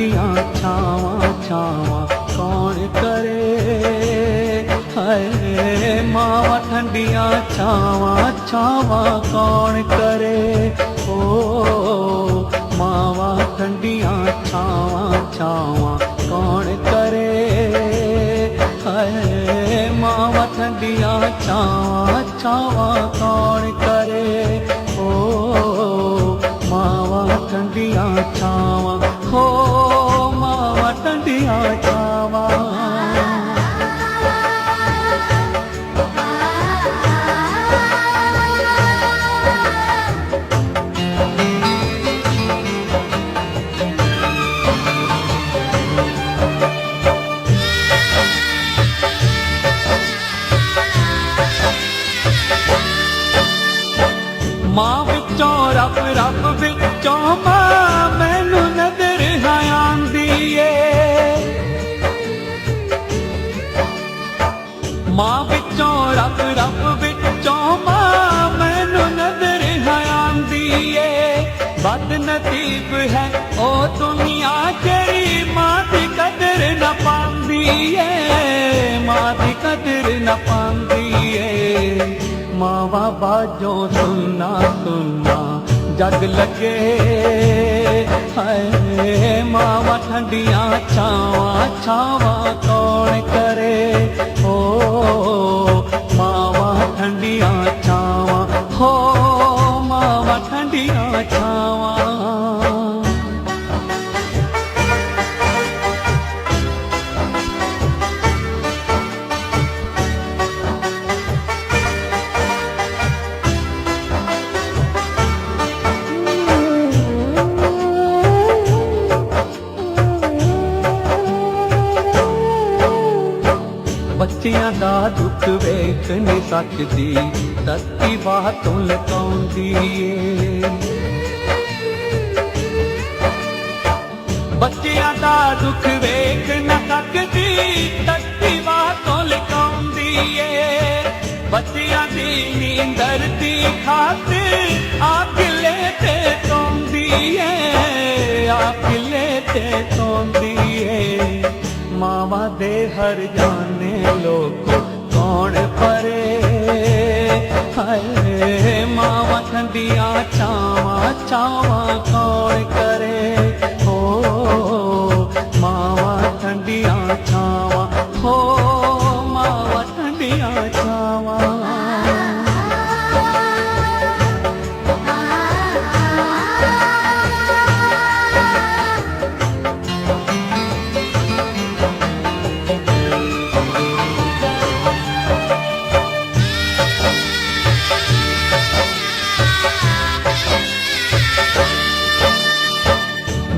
ठंडिया छावा छावा कौन करे, हाय मावा ठंडिया छावा छावा कौन करे। ओ मावा ठंडिया छावा छावा कौन करे, हाय मावा ठंडिया छावा छावा कौन करे। ओ मावा ठंडिया छावा, हो मावा ठंडिया छावा। मां विचों रब रब विचों मां मैनू नजर है आंदी ए। मां विचों रब रब विचों मां मैनू नजर है आंदी ए। बद नसीब है ओ दुनिया जेड़ी मां दी कदर न पांदी ए, मां दी कदर न पांदी ए। मावा बाजो सुनना सुनना जग लगे, हाय मावा ठंडिया छावा छावा कौन करे। ओ मावा ठंडिया छावा, हो मावा ठंडिया छावा। बच्चियां दा दुख वेख नहीं सकदी, तत्ती बातों लकाउंदी ए। बच्चियां दा दुख वेख न सकदी, तत्ती बातों लकाउंदी ए। बच्चियां दी नींदर दी खातिर आकिले ते तोंदी ए, आकिले ते तोंदी ए। मावा दे हर जाने लोग कौन परे, हाय मावा ठंडिया छावा छावा कौन करे। हो मावा ठंडिया छावा, हो मावा ठंडिया छावा।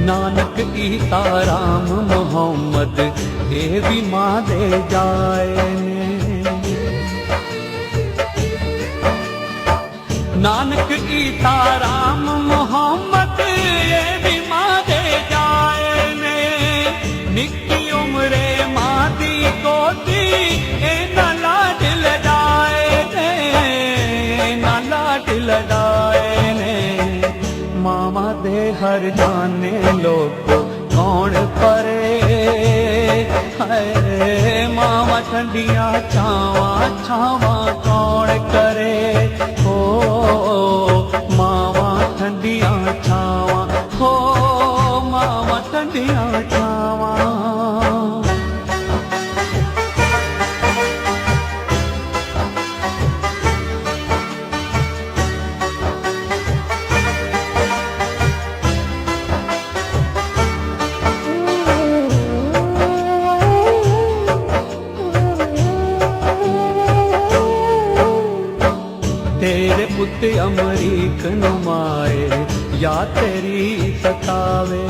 नानक ईसा राम मोहम्मद ये भी मां दे जाए ने। नानक ईसा राम मोहम्मद ये भी मां दे जाए ने। निक्की उम्रे मां दी गोदी इना लाड लडाए ने, इना लाड लडाए ने। मामा दे हर जाने लोग कौन परे, हाय मावा ठंडिया छावा छावा कौन करे। हो मावा ठंडिया छावा, हो मावा ठंडिया छावा। तेरे पुत अमरीक नुमाए या तेरी सतावे,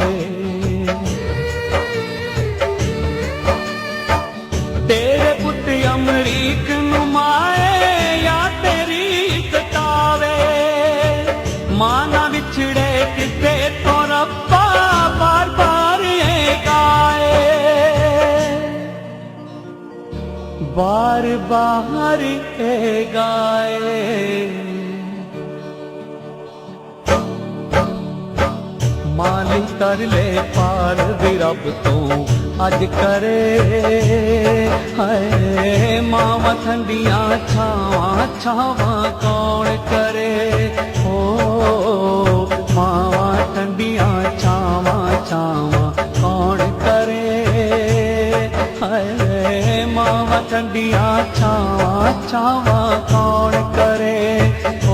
तेरे पुत अमरीक नुमाए या तेरी सतावे। मां ना बिछड़े किसे तो रब्बा बार बार ये गाए, बार बार ये गाए। ਮਾਲੀ ਤਰਲੇ ਪਾਰ ਵੀ ਰੱਬ ਤੋਂ ਅੱਜ ਕਰੇ। ਹਾਏ ਮਾਵਾਂ ਠੰਡੀਆਂ ਛਾਵਾਂ ਛਾਵਾਂ ਕੌਣ ਕਰੇ। ਓ ਮਾਵਾਂ ਠੰਡੀਆਂ ਛਾਵਾਂ ਛਾਵਾਂ ਕੌਣ ਕਰੇ। ਹਾਏ ਮਾਵਾਂ ਠੰਡੀਆਂ ਛਾਵਾਂ ਛਾਵਾਂ ਕੌਣ ਕਰੇ। ਓ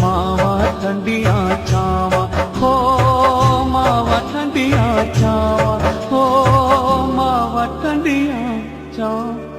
ਮਾਵਾਂ ਠੰਡੀਆਂ ਛਾਵਾਂ ਹੋ ਮਾਵਾਂ ਠੰਡੀਆਂ ਛਾਵਾਂ ਹੋ ਮਾਵਾਂ ਠੰਡੀਆਂ ਛਾਵਾਂ।